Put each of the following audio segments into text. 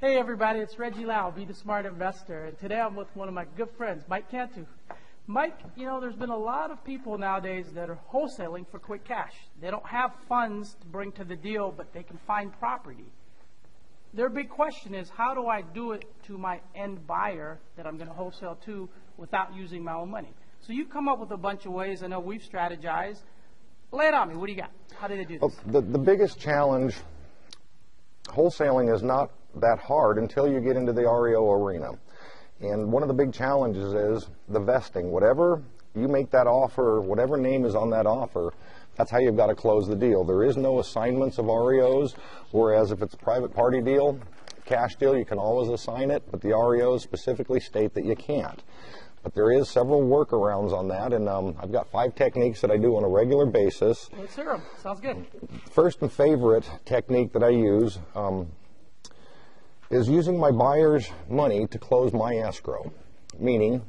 Hey everybody, it's Reggie Lal, Be the Smart Investor, and today I'm with one of my good friends, Mike Cantu. Mike, you know, there's been a lot of people nowadays that are wholesaling for quick cash. They don't have funds to bring to the deal, but they can find property. Their big question is, how do I do it to my end buyer that I'm going to wholesale to without using my own money? So you've come up with a bunch of ways. I know we've strategized. Lay it on me. What do you got? How do they do this? Well, the biggest challenge, wholesaling is not that hard until you get into the REO arena. And one of the big challenges is the vesting. Whatever you make that offer, whatever name is on that offer, that's how you've got to close the deal. There is no assignments of REOs, whereas if it's a private party deal, cash deal, you can always assign it, but the REOs specifically state that you can't. But there is several workarounds on that, and I've got 5 techniques that I do on a regular basis. Let's hear them. Sounds good. First and favorite technique that I use is using my buyer's money to close my escrow, meaning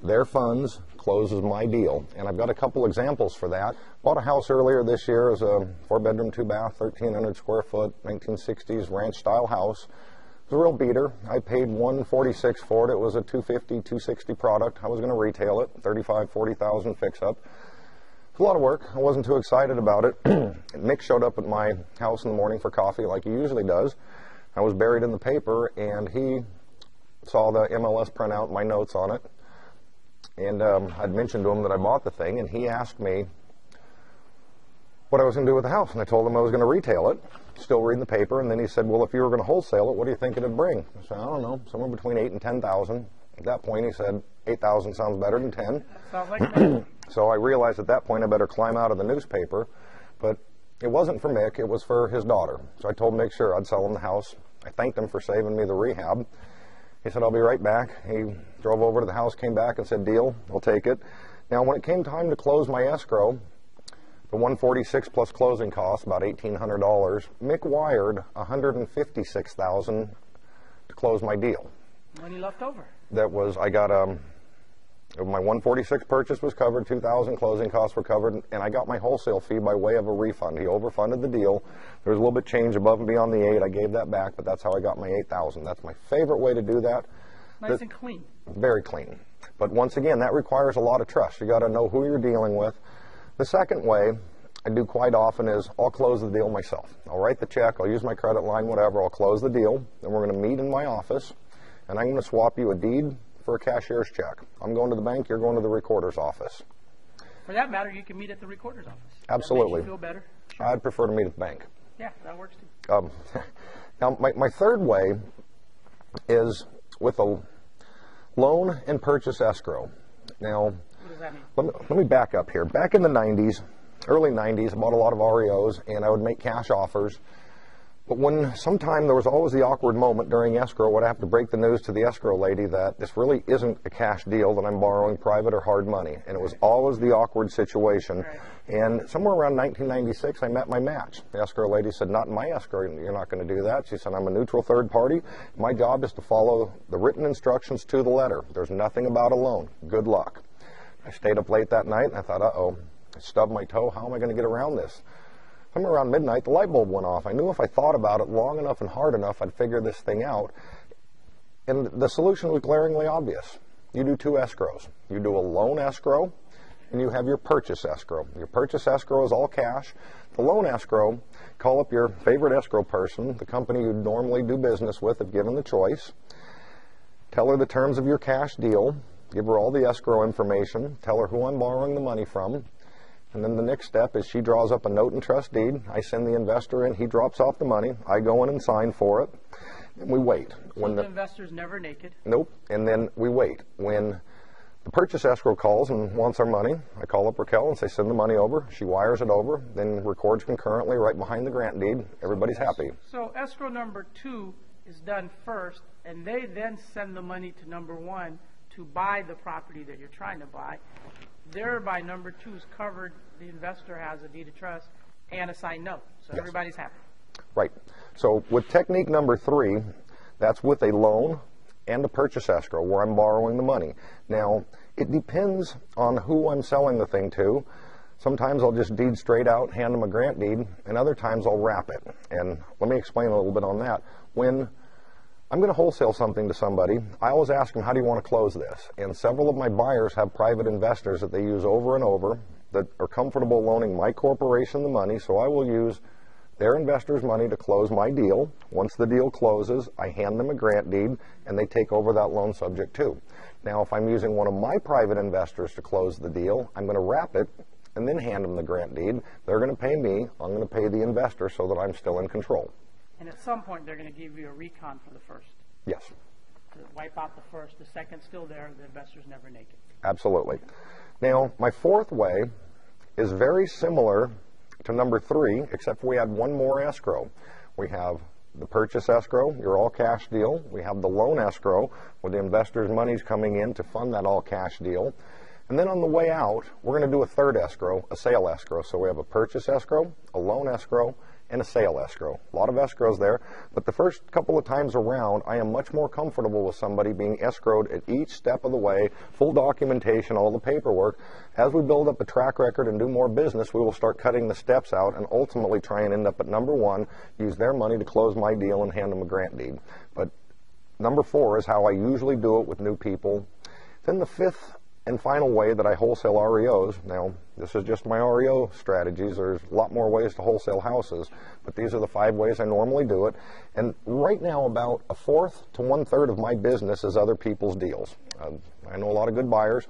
their funds closes my deal. And I've got a couple examples for that. Bought a house earlier this year. It was a 4-bedroom, 2-bath, 1,300 square foot, 1960s ranch-style house. It was a real beater. I paid $146 for it. It was a $250, $260 product. I was going to retail it, $35,000, $40,000 fix-up. It's a lot of work. I wasn't too excited about it. Mick showed up at my house in the morning for coffee like he usually does. I was buried in the paper, and he saw the MLS printout, my notes on it, and I'd mentioned to him that I bought the thing, and he asked me what I was going to do with the house, and I told him I was going to retail it, still reading the paper, and then he said, well, if you were going to wholesale it, what do you think it'd bring? I said, I don't know, somewhere between $8,000 and $10,000. At that point, he said, $8,000 sounds better than 10. Sounds like me. So I realized at that point I better climb out of the newspaper, but it wasn't for Mick, it was for his daughter. So I told Mick, sure, I'd sell him the house. I thanked him for saving me the rehab. He said, I'll be right back. He drove over to the house, came back and said, deal, I'll take it. Now, when it came time to close my escrow, the $146 plus closing costs, about $1,800, Mick wired $156,000 to close my deal. Money left over. That was, I got my 146 purchase was covered, 2,000 closing costs were covered, and I got my wholesale fee by way of a refund. He overfunded the deal. There was a little bit change above and beyond the 8. I gave that back, but that's how I got my 8,000. That's my favorite way to do that. Nice and clean. Very clean. But once again, that requires a lot of trust. You got to know who you're dealing with. The second way I do quite often is I'll close the deal myself. I'll write the check, I'll use my credit line, whatever, I'll close the deal, then we're going to meet in my office, and I'm going to swap you a deed for a cashier's check. I'm going to the bank, you're going to the recorder's office. For that matter, you can meet at the recorder's office. Absolutely. That makes you feel better. Sure. I'd prefer to meet at the bank. Yeah, that works too. Now, my third way is with a loan and purchase escrow. Now, What does that mean? let me back up here. Back in the 90s, early 90s, I bought a lot of REOs, and I would make cash offers. But when sometime there was always the awkward moment during escrow when I have to break the news to the escrow lady that this really isn't a cash deal, that I'm borrowing private or hard money. And it was always the awkward situation. Right. And somewhere around 1996, I met my match. The escrow lady said, not in my escrow, you're not going to do that. She said, I'm a neutral third party. My job is to follow the written instructions to the letter. There's nothing about a loan. Good luck. I stayed up late that night, and I thought, uh-oh, I stubbed my toe. How am I going to get around this? Somewhere around midnight, the light bulb went off. I knew if I thought about it long enough and hard enough, I'd figure this thing out. And the solution was glaringly obvious. You do 2 escrows. You do a loan escrow, and you have your purchase escrow. Your purchase escrow is all cash. The loan escrow, call up your favorite escrow person, the company you normally do business with if given the choice. Tell her the terms of your cash deal. Give her all the escrow information. Tell her who I'm borrowing the money from. And then the next step is she draws up a note and trust deed. I send the investor in. He drops off the money. I go in and sign for it. And we wait. So the investor's never naked? Nope. And then we wait. When the purchase escrow calls and wants our money, I call up Raquel and say, send the money over. She wires it over, then records concurrently right behind the grant deed. Everybody's happy. So escrow number 2 is done first, and they then send the money to number 1 to buy the property that you're trying to buy. Thereby, number 2 is covered. The investor has a deed of trust and a signed note. So everybody's happy. Right. So with technique number 3, that's with a loan and a purchase escrow where I'm borrowing the money. Now, it depends on who I'm selling the thing to. Sometimes I'll just deed straight out, hand them a grant deed, and other times I'll wrap it. And let me explain a little bit on that. When I'm going to wholesale something to somebody. I always ask them, how do you want to close this? And several of my buyers have private investors that they use over and over that are comfortable loaning my corporation the money, so I will use their investors' money to close my deal. Once the deal closes, I hand them a grant deed, and they take over that loan subject too. Now, if I'm using one of my private investors to close the deal, I'm going to wrap it and then hand them the grant deed. They're going to pay me. I'm going to pay the investor so that I'm still in control. And at some point, they're going to give you a recon for the first. Yes. To wipe out the first. The second's still there. The investor's never naked. Absolutely. Now, my fourth way is very similar to number 3, except we add one more escrow. We have the purchase escrow, your all-cash deal. We have the loan escrow, where the investor's money's coming in to fund that all-cash deal. And then on the way out, we're going to do a third escrow, a sale escrow. So we have a purchase escrow, a loan escrow, and a sale escrow. A lot of escrows there, but the first couple of times around, I am much more comfortable with somebody being escrowed at each step of the way, full documentation, all the paperwork. As we build up a track record and do more business, we will start cutting the steps out and ultimately try and end up at number 1, use their money to close my deal and hand them a grant deed. But number 4 is how I usually do it with new people. Then the 5th and final way that I wholesale REOs, now this is just my REO strategies, there's a lot more ways to wholesale houses, but these are the 5 ways I normally do it. And right now about 1/4 to 1/3 of my business is other people's deals. I know a lot of good buyers.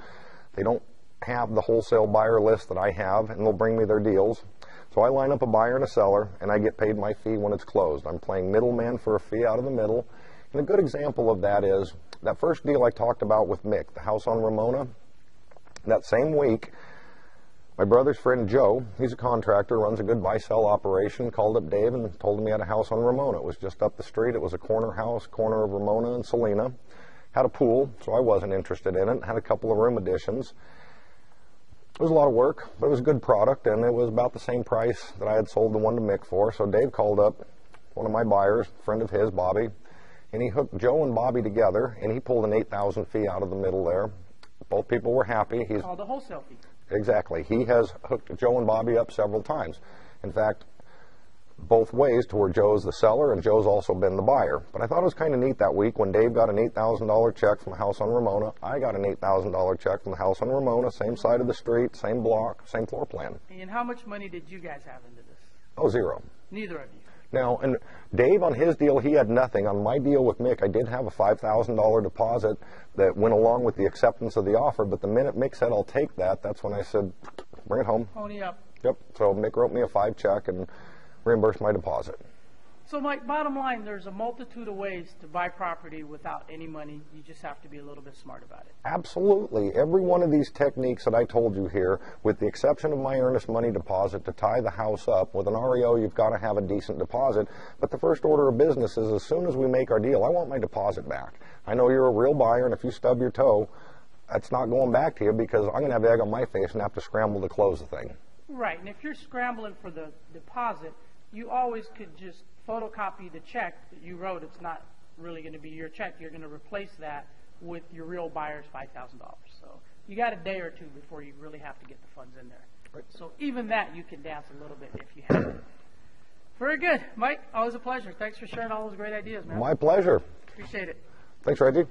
They don't have the wholesale buyer list that I have, and they'll bring me their deals. So I line up a buyer and a seller, and I get paid my fee when it's closed. I'm playing middleman for a fee out of the middle. And a good example of that is that first deal I talked about with Mick, the house on Ramona. That same week, my brother's friend Joe, he's a contractor, runs a good buy-sell operation, called up Dave and told him he had a house on Ramona. It was just up the street. It was a corner house, corner of Ramona and Salina. Had a pool, so I wasn't interested in it. Had a couple of room additions. It was a lot of work, but it was a good product, and it was about the same price that I had sold the one to Mick for. So Dave called up one of my buyers, a friend of his, Bobby, and he hooked Joe and Bobby together, and he pulled an $8,000 fee out of the middle there. Both people were happy. He's called the wholesale fee. Exactly. He has hooked Joe and Bobby up several times. In fact, both ways to where Joe's the seller and Joe's also been the buyer. But I thought it was kind of neat that week when Dave got an $8,000 check from the house on Ramona. I got an $8,000 check from the house on Ramona, same side of the street, same block, same floor plan. And how much money did you guys have into this? Oh, 0. Neither of you. Now, and Dave, on his deal, he had nothing. On my deal with Mick, I did have a $5,000 deposit that went along with the acceptance of the offer, but the minute Mick said, I'll take that, that's when I said, bring it home. Pony up. Yep. So Mick wrote me a 5 check and reimbursed my deposit. So, Mike, bottom line, there's a multitude of ways to buy property without any money. You just have to be a little bit smart about it. Absolutely. Every one of these techniques that I told you here, with the exception of my earnest money deposit to tie the house up, with an REO, you've got to have a decent deposit. But the first order of business is as soon as we make our deal, I want my deposit back. I know you're a real buyer, and if you stub your toe, that's not going back to you because I'm going to have egg on my face and have to scramble to close the thing. Right. And if you're scrambling for the deposit, you always could just photocopy the check that you wrote. It's not really going to be your check. You're going to replace that with your real buyer's $5,000. So you got a day or two before you really have to get the funds in there. Right. So even that you can dance a little bit if you have it. Very good. Mike, always a pleasure. Thanks for sharing all those great ideas, man. My pleasure. Appreciate it. Thanks, Reggie.